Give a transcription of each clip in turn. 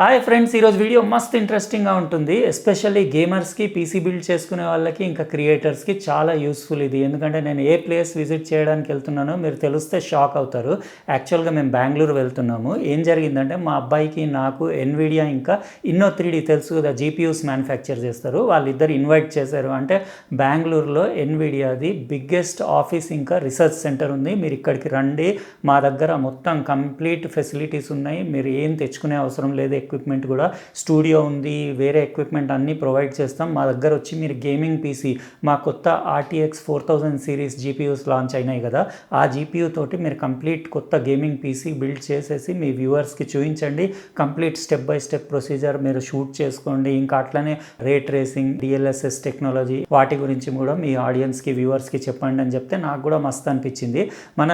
Hi friends, ఈరోజు video మస్త్ ఇంట్రెస్టింగ్గా ఉంటుంది. ఎస్పెషల్లీ గేమర్స్కి, పీసీ బిల్డ్ చేసుకునే వాళ్ళకి, ఇంకా క్రియేటర్స్కి చాలా యూస్ఫుల్ ఇది. ఎందుకంటే నేను ఏ ప్లేస్ విజిట్ చేయడానికి వెళ్తున్నానో మీరు తెలిస్తే షాక్ అవుతారు. యాక్చువల్గా మేము బెంగళూరు వెళ్తున్నాము. ఏం జరిగిందంటే మా అబ్బాయికి నాకు ఎన్విడియా ఇంకా Inno3D తెలుసు కదా, జీపీయూస్ మ్యానుఫ్యాక్చర్ చేస్తారు, వాళ్ళిద్దరు ఇన్వైట్ చేశారు. అంటే బెంగళూరులో ఎన్విడియాది బిగ్గెస్ట్ ఆఫీస్ ఇంకా రీసెర్చ్ సెంటర్ ఉంది, మీరు ఇక్కడికి రండి, మా దగ్గర మొత్తం కంప్లీట్ ఫెసిలిటీస్ ఉన్నాయి, మీరు ఏం తెచ్చుకునే అవసరం లేదు, ఎక్విప్మెంట్ కూడా స్టూడియో ఉంది, వేరే ఎక్విప్మెంట్ అన్నీ ప్రొవైడ్ చేస్తాం, మా దగ్గర వచ్చి మీరు గేమింగ్ పీసీ, మా కొత్త RTX 4000 సిరీస్ జీపీయూస్ లాంచ్ అయినాయి కదా, ఆ జీపీయూ తోటి మీరు కంప్లీట్ కొత్త గేమింగ్ పీసీ బిల్డ్ చేసేసి మీ వ్యూవర్స్కి చూపించండి, complete step by step procedure మీరు షూట్ చేసుకోండి, ఇంకా అట్లనే రే ట్రేసింగ్, DLSS టెక్నాలజీ వాటి గురించి కూడా మీ ఆడియన్స్కి వ్యూవర్స్కి చెప్పండి అని చెప్తే నాకు కూడా మస్తు అనిపించింది. మన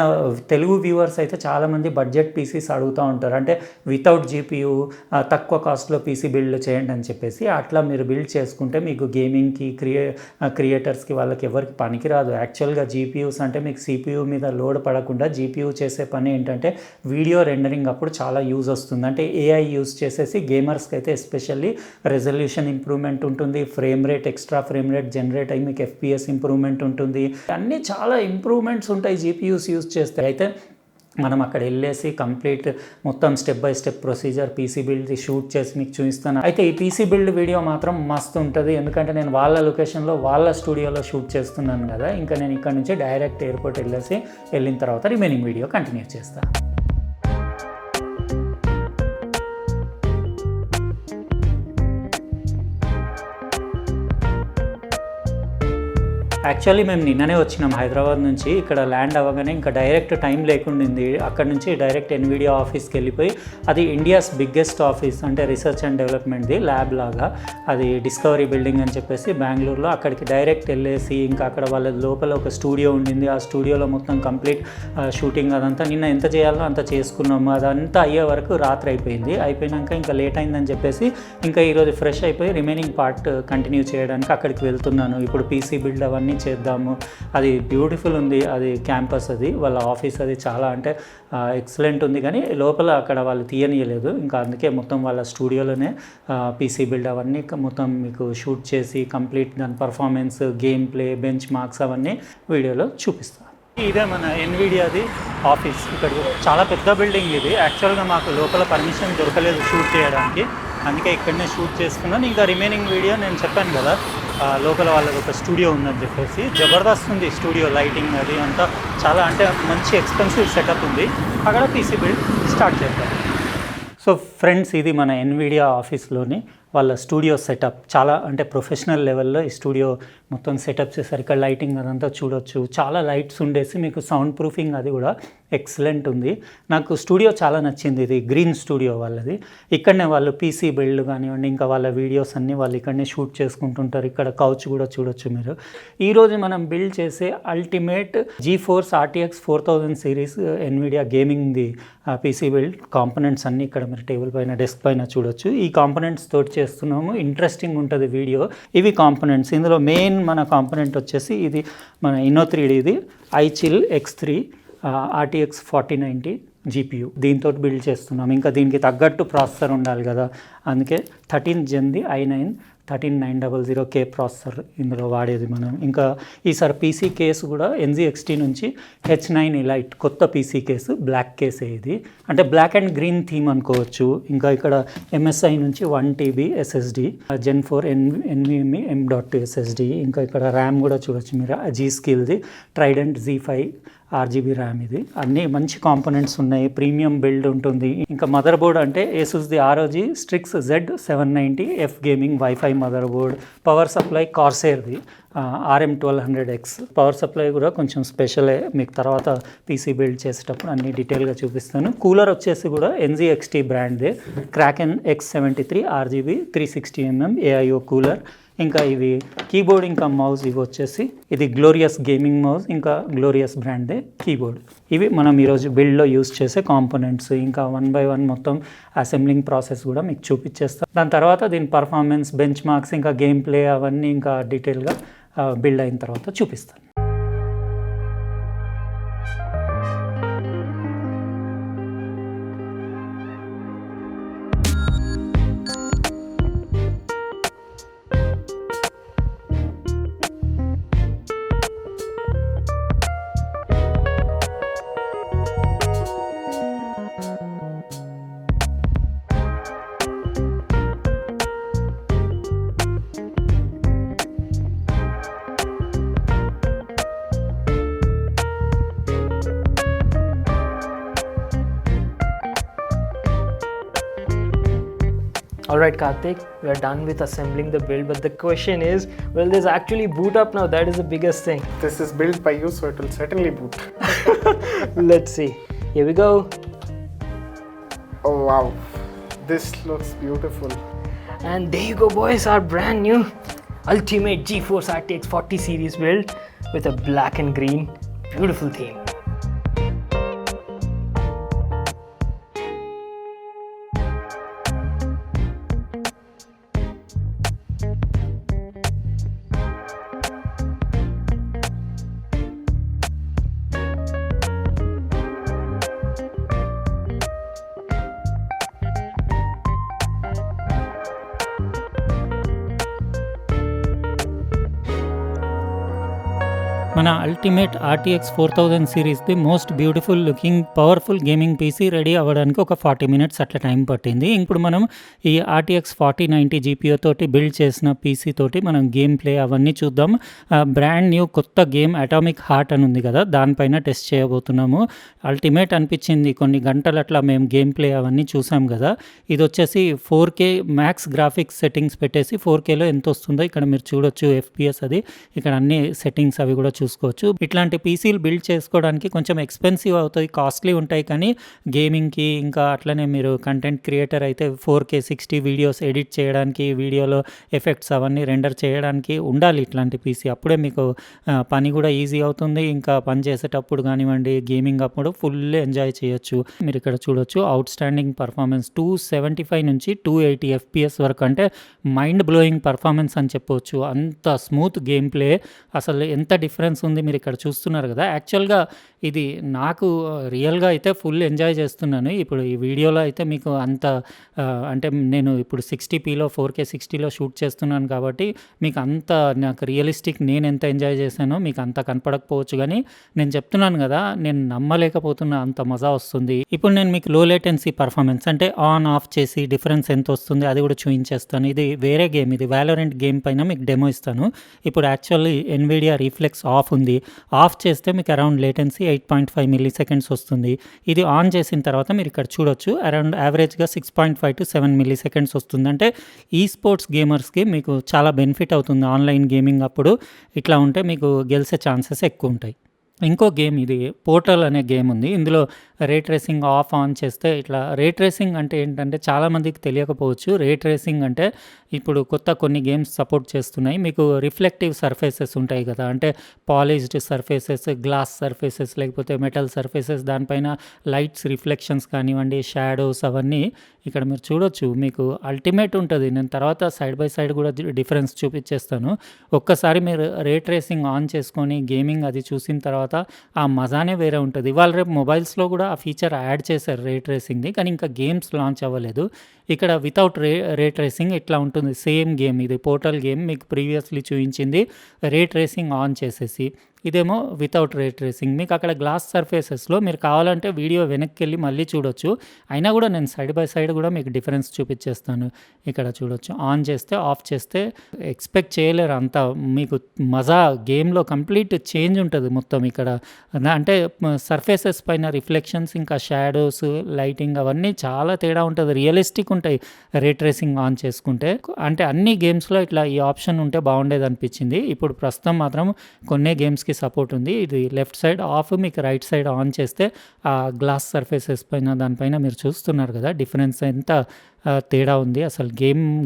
తెలుగు వ్యూవర్స్ అయితే చాలామంది బడ్జెట్ పీసీస్ అడుగుతూ ఉంటారు, అంటే వితౌట్ జీపీయూ తక్కువ కాస్ట్లో పీసీ బిల్డ్ చేయండి అని చెప్పేసి. అట్లా మీరు బిల్డ్ చేసుకుంటే మీకు గేమింగ్కి, క్రియేటర్స్కి వాళ్ళకి ఎవరికి పనికిరాదు. యాక్చువల్గా జీపీయూస్ అంటే మీకు CPU మీద లోడ్ పడకుండా జీపీయూ చేసే పని ఏంటంటే వీడియో రెండరింగ్ అప్పుడు చాలా యూజ్ వస్తుంది. అంటే AI యూజ్ చేసేసి గేమర్స్కి అయితే ఎస్పెషల్లీ రెజల్యూషన్ ఇంప్రూవ్మెంట్ ఉంటుంది, frame rate, extra frame rate generate అయ్యి మీకు FPS ఇంప్రూవ్మెంట్ ఉంటుంది, అన్నీ చాలా ఇంప్రూవ్మెంట్స్ ఉంటాయి జీపీయూస్ యూజ్ చేస్తే. అయితే మనం అక్కడ వెళ్ళేసి కంప్లీట్ మొత్తం step by step procedure PC build shoot చేసి మీకు చూపిస్తాను. అయితే ఈ పీసీ బిల్డ్ వీడియో మాత్రం మస్తు ఉంటుంది, ఎందుకంటే నేను వాళ్ళ లొకేషన్లో వాళ్ళ స్టూడియోలో షూట్ చేస్తున్నాను కదా. ఇంకా నేను ఇక్కడ నుంచి డైరెక్ట్ ఎయిర్పోర్ట్ వెళ్ళిన తర్వాత రిమైనింగ్ వీడియో కంటిన్యూ చేస్తాను. యాక్చువల్లీ మేము నిన్ననే వచ్చినాం హైదరాబాద్ నుంచి. ఇక్కడ ల్యాండ్ అవ్వగానే ఇంకా డైరెక్ట్ టైం లేకుండింది, అక్కడ నుంచి డైరెక్ట్ ఎన్విడియా ఆఫీస్కి వెళ్ళిపోయి, అది ఇండియాస్ బిగ్గెస్ట్ ఆఫీస్, అంటే రీసెర్చ్ అండ్ డెవలప్మెంట్ది ల్యాబ్ లాగా, అది డిస్కవరీ బిల్డింగ్ అని చెప్పేసి బెంగళూరులో. అక్కడికి డైరెక్ట్ వెళ్ళేసి ఇంకా అక్కడ వాళ్ళ లోపల ఒక స్టూడియో ఉండింది, ఆ స్టూడియోలో మొత్తం కంప్లీట్ షూటింగ్ అదంతా నిన్న ఎంత చేయాలో అంత చేసుకున్నాము. అదంతా అయ్యే వరకు రాత్రి అయిపోయినాక ఇంకా లేట్ అయిందని చెప్పేసి ఇంకా ఈరోజు ఫ్రెష్ అయిపోయి రిమైనింగ్ పార్ట్ కంటిన్యూ చేయడానికి అక్కడికి వెళ్తున్నాను. ఇప్పుడు పీసీ బిల్డ్ అవన్నీ చేద్దాము. అది బ్యూటిఫుల్ ఉంది, అది క్యాంపస్, అది వాళ్ళ ఆఫీస్, అది చాలా అంటే ఎక్సలెంట్ ఉంది. కానీ లోపల అక్కడ వాళ్ళు తీయనీయలేదు, ఇంకా అందుకే మొత్తం వాళ్ళ స్టూడియోలోనే పీసీ బిల్డ్ అవన్నీ మొత్తం మీకు షూట్ చేసి కంప్లీట్ దాని performance, game play, bench marks అవన్నీ వీడియోలో చూపిస్తాను. ఇదే మన ఎన్విడియాది ఆఫీస్. ఇక్కడ చాలా పెద్ద బిల్డింగ్ ఇది. యాక్చువల్గా మాకు లోపల పర్మిషన్ దొరకలేదు షూట్ చేయడానికి, అందుకే ఇక్కడనే షూట్ చేసుకున్నాను. ఇంకా రిమైనింగ్ వీడియో నేను చెప్పాను కదా, లోపల వాళ్ళకి ఒక స్టూడియో ఉందని చెప్పేసి, జబర్దస్త్ ఉంది స్టూడియో, లైటింగ్ అది అంతా చాలా, అంటే మంచి ఎక్స్పెన్సివ్ సెటప్ ఉంది. అక్కడ పీసీ బిల్డ్ స్టార్ట్ చేద్దాం. సో ఫ్రెండ్స్, ఇది మన ఎన్విడియా ఆఫీస్లోని వాళ్ళ స్టూడియో సెటప్. చాలా అంటే ప్రొఫెషనల్ లెవెల్లో ఈ స్టూడియో మొత్తం సెటప్ చేశారు. ఇక్కడ లైటింగ్ అదంతా చూడొచ్చు, చాలా లైట్స్ ఉండేసి మీకు సౌండ్ ప్రూఫింగ్ అది కూడా ఎక్సలెంట్ ఉంది. నాకు స్టూడియో చాలా నచ్చింది, ఇది గ్రీన్ స్టూడియో వాళ్ళది. ఇక్కడనే వాళ్ళు పీసీ బిల్డ్ కానివ్వండి, ఇంకా వాళ్ళ వీడియోస్ అన్నీ వాళ్ళు ఇక్కడనే షూట్ చేసుకుంటుంటారు. ఇక్కడ కౌచ్ కూడా చూడొచ్చు మీరు. ఈరోజు మనం బిల్డ్ చేసే ultimate GeForce RTX 4000 series Nvidia గేమింగ్ది పీసీ బిల్డ్ కాంపోనెంట్స్ అన్నీ ఇక్కడ మీరు టేబుల్ పైన, డెస్క్ పైన చూడొచ్చు. ఈ కాంపోనెంట్స్ తోటి చేస్తున్నాము, ఇంట్రెస్టింగ్ ఉంటుంది వీడియో. ఇవి కాంపోనెంట్స్. ఇందులో మెయిన్ మన కాంపోనెంట్ వచ్చేసి ఇది మన Inno3Dది iChill X3 RTX 4090 GPU, దీంతో బిల్డ్ చేస్తున్నాం. ఇంకా దీనికి తగ్గట్టు ప్రాసెసర్ ఉండాలి కదా, అందుకే 13th Gen i9 13900K processor ఇందులో వాడేది మనం. ఇంకా ఈసారి పీసీ కేసు కూడా NZXT నుంచి H9 Elite కొత్త పీసీ కేసు, బ్లాక్ కేసే ఇది, అంటే బ్లాక్ అండ్ గ్రీన్ థీమ్ అనుకోవచ్చు. ఇంకా ఇక్కడ MSI నుంచి 1 TB SSD, Gen 4 NVMe M.2 SSD, ఇంకా ఇక్కడ ర్యామ్ కూడా చూడొచ్చు మీరు, G-Skillది Trident Z5 RGB ర్యామ్. ఇది అన్నీ మంచి కాంపోనెంట్స్ ఉన్నాయి, ప్రీమియం బిల్డ్ ఉంటుంది. ఇంకా మదర్ బోర్డ్ అంటే ఏసుస్ది ROG Strix Z790F gaming WiFi motherboard. Power supply కార్సేర్ది RM1200X. పవర్ సప్లై కూడా కొంచెం స్పెషలే, మీకు తర్వాత పీసీ బిల్డ్ చేసేటప్పుడు అన్ని డీటెయిల్గా చూపిస్తాను. కూలర్ వచ్చేసి కూడా NZXT బ్రాండ్దే, Kraken X73 RGB 360mm AIO cooler. ఇంకా ఇవి కీబోర్డ్ ఇంకా మౌస్, ఇవి వచ్చేసి ఇది గ్లోరియస్ గేమింగ్ మౌస్, ఇంకా గ్లోరియస్ బ్రాండ్దే కీబోర్డ్. ఇవి మనం ఈరోజు బిల్డ్లో యూస్ చేసే కాంపోనెంట్స్. ఇంకా 1 by 1 మొత్తం అసెంబ్లింగ్ ప్రాసెస్ కూడా మీకు చూపించేస్తాం. దాని తర్వాత దీని పర్ఫార్మెన్స్, బెంచ్ మార్క్స్, ఇంకా గేమ్ ప్లే అవన్నీ ఇంకా డీటెయిల్గా బిల్డ్ అయిన తర్వాత చూపిస్తాను. Alright Karthik, we are done with assembling the build, but the question is, will this actually boot up now? That is the biggest thing. This is built by you, so it will certainly boot. Let's see. Here we go. Oh wow, this looks beautiful. And there you go boys, our brand new Ultimate GeForce RTX 40 series build with a black and green beautiful theme. మన ultimate RTX 4000 సిరీస్ది most beautiful looking powerful gaming PC ready అవ్వడానికి ఒక 40 minutes అట్లా time పట్టింది. ఇప్పుడు మనం ఈ RTX 4090 GPU తోటి బిల్డ్ చేసిన పీసీ తోటి మనం గేమ్ ప్లే అవన్నీ చూద్దాం. బ్రాండ్ న్యూ కొత్త గేమ్ అటామిక్ హార్ట్ అని ఉంది కదా, దానిపైన టెస్ట్ చేయబోతున్నాము. అల్టిమేట్ అనిపించింది. కొన్ని గంటలు అట్లా మేము గేమ్ ప్లే అవన్నీ చూసాం కదా. ఇది వచ్చేసి 4K మ్యాక్స్ గ్రాఫిక్స్ సెట్టింగ్స్ పెట్టేసి 4Kలో ఎంత వస్తుందో ఇక్కడ మీరు చూడొచ్చు. FPS అది ఇక్కడ అన్ని సెట్టింగ్స్ అవి కూడా చూసుకోవచ్చు. ఇట్లాంటి పీసీలు బిల్డ్ చేసుకోవడానికి కొంచెం ఎక్స్పెన్సివ్ అవుతాయి, కాస్ట్లీ ఉంటాయి. కానీ గేమింగ్కి ఇంకా అట్లనే మీరు కంటెంట్ క్రియేటర్ అయితే 4K 60 వీడియోస్ ఎడిట్ చేయడానికి, వీడియోలో ఎఫెక్ట్స్ అవన్నీ రెండర్ చేయడానికి ఉండాలి ఇట్లాంటి పీసీ. అప్పుడే మీకు పని కూడా ఈజీ అవుతుంది. ఇంకా పని చేసేటప్పుడు కానివ్వండి, గేమింగ్ అప్పుడు ఫుల్ ఎంజాయ్ చేయొచ్చు. మీరు ఇక్కడ చూడొచ్చు అవుట్ స్టాండింగ్ పర్ఫార్మెన్స్ 275 నుంచి 280 FPS వరకు, అంటే మైండ్ బ్లోయింగ్ పర్ఫార్మెన్స్ అని చెప్పవచ్చు. అంత స్మూత్ గేమ్ ప్లే, అసలు ఎంత డిఫరెన్స్ ఉంది మీరు ఇక్కడ చూస్తున్నారు కదా. యాక్చువల్గా ఇది నాకు రియల్గా అయితే ఫుల్ ఎంజాయ్ చేస్తున్నాను. ఇప్పుడు ఈ వీడియోలో అయితే మీకు అంత అంటే నేను ఇప్పుడు 60pలో 4K 60లో షూట్ చేస్తున్నాను కాబట్టి మీకు అంత నాకు రియలిస్టిక్ నేను ఎంత ఎంజాయ్ చేశానో మీకు అంత కనపడకపోవచ్చు. కానీ నేను చెప్తున్నాను కదా, నేను నమ్మలేకపోతున్నా, అంత మజా వస్తుంది. ఇప్పుడు నేను మీకు లో లేటెన్సీ పర్ఫార్మెన్స్ అంటే ఆన్ ఆఫ్ చేసి డిఫరెన్స్ ఎంత వస్తుంది అది కూడా చూపించేస్తాను. ఇది వేరే గేమ్, ఇది వాలోరెంట్ గేమ్ పైన మీకు డెమో ఇస్తాను. ఇప్పుడు యాక్చువల్లీ ఎన్విడియా రీఫ్లెక్స్ ఆఫ్ ఉంది. ఆఫ్ చేస్తే మీకు అరౌండ్ లేటెన్సీ 8.5 మిల్లీ-సెకండ్స్ వస్తుంది. ఇది ఆన్ చేసిన తర్వాత మీరు ఇక్కడ చూడొచ్చు అరౌండ్ యావరేజ్గా 6.5 to 7 మిల్లీ-సెకండ్స్ వస్తుంది. అంటే ఈ స్పోర్ట్స్ గేమర్స్కి మీకు చాలా బెనిఫిట్ అవుతుంది. ఆన్లైన్ గేమింగ్ అప్పుడు ఇట్లా ఉంటే మీకు గెలిచే ఛాన్సెస్ ఎక్కువ ఉంటాయి. ఇంకో గేమ్ ఇది పోర్టల్ అనే గేమ్ ఉంది. ఇందులో రే ట్రేసింగ్ ఆఫ్ ఆన్ చేస్తే ఇట్లా రే ట్రేసింగ్ అంటే ఏంటంటే చాలామందికి తెలియకపోవచ్చు. రే ట్రేసింగ్ అంటే ఇప్పుడు కొత్త కొన్ని గేమ్స్ సపోర్ట్ చేస్తున్నాయి. మీకు రిఫ్లెక్టివ్ సర్ఫేసెస్ ఉంటాయి కదా, అంటే పాలిష్డ్ సర్ఫేసెస్, గ్లాస్ సర్ఫేసెస్ లేకపోతే మెటల్ సర్ఫేసెస్, దానిపైన లైట్స్ రిఫ్లెక్షన్స్ కానివ్వండి, షాడోస్ అవన్నీ ఇక్కడ మీరు చూడొచ్చు. మీకు అల్టిమేట్ ఉంటుంది. నేను తర్వాత సైడ్ బై సైడ్ కూడా డిఫరెన్స్ చూపించేస్తాను. ఒక్కసారి మీరు రే ట్రేసింగ్ ఆన్ చేసుకొని గేమింగ్ అది చూసిన తర్వాత ఆ మజానే వేరే ఉంటుంది. ఇవాళ రేపు మొబైల్స్లో కూడా ఆ ఫీచర్ యాడ్ చేశారు రే ట్రేసింగ్ది, కానీ ఇంకా గేమ్స్ లాంచ్ అవ్వలేదు. ఇక్కడ వితౌట్ రే ట్రేసింగ్ ఇట్లా ఉంటుంది. సేమ్ గేమ్, ఇది పోర్టల్ గేమ్ మీకు ప్రీవియస్లీ చూపించింది రే ట్రేసింగ్ ఆన్ చేసేసి. ఇదేమో వితౌట్ రే ట్రేసింగ్. మీకు అక్కడ గ్లాస్ సర్ఫేసెస్లో మీరు కావాలంటే వీడియో వెనక్కి వెళ్ళి మళ్ళీ చూడొచ్చు. అయినా కూడా నేను సైడ్ బై సైడ్ కూడా మీకు డిఫరెన్స్ చూపించేస్తాను. ఇక్కడ చూడొచ్చు. ఆన్ చేస్తే ఆఫ్ చేస్తే ఎక్స్పెక్ట్ చేయలేరు అంత మీకు మజా. గేమ్లో కంప్లీట్ చేంజ్ ఉంటుంది మొత్తం. ఇక్కడ అంటే సర్ఫేసెస్ పైన రిఫ్లెక్షన్స్, ఇంకా షాడోస్, లైటింగ్ అవన్నీ చాలా తేడా ఉంటుంది. రియలిస్టిక్ ఉంటాయి రే ట్రేసింగ్ ఆన్ చేసుకుంటే. అంటే అన్ని గేమ్స్లో ఇట్లా ఈ ఆప్షన్ ఉంటే బాగుండేది అనిపించింది. ఇప్పుడు ప్రస్తుతం మాత్రం కొన్ని గేమ్స్కి సపోర్ట్ ఉంది. ఇది లెఫ్ట్ సైడ్ ఆఫ్, మీకు రైట్ సైడ్ ఆన్ చేస్తే ఆ గ్లాస్ సర్ఫేసెస్ పైన దానిపైన మీరు చూస్తున్నారు కదా డిఫరెన్స్ ఎంత తేడా ఉంది. అసలు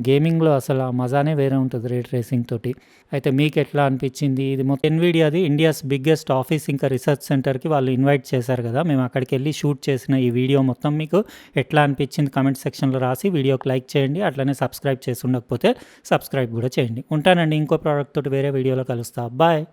గేమింగ్లో అసలు ఆ మజానే వేరే ఉంటుంది రే ట్రేసింగ్ తోటి. అయితే మీకు ఎట్లా అనిపించింది? ఇది మొత్తం ఎన్విడియాది ఇండియాస్ బిగ్గెస్ట్ ఆఫీస్ ఇంకా రీసెర్చ్ సెంటర్కి వాళ్ళు ఇన్వైట్ చేశారు కదా, మేము అక్కడికి వెళ్ళి షూట్ చేసిన ఈ వీడియో మొత్తం మీకు ఎట్లా అనిపించింది కామెంట్ సెక్షన్లో రాసి వీడియోకి లైక్ చేయండి. అట్లనే సబ్స్క్రైబ్ చేసి ఉండకపోతే సబ్స్క్రైబ్ కూడా చేయండి. ఉంటానండి, ఇంకో ప్రోడక్ట్ తోటి వేరే వీడియోలో కలుస్తా. బాయ్.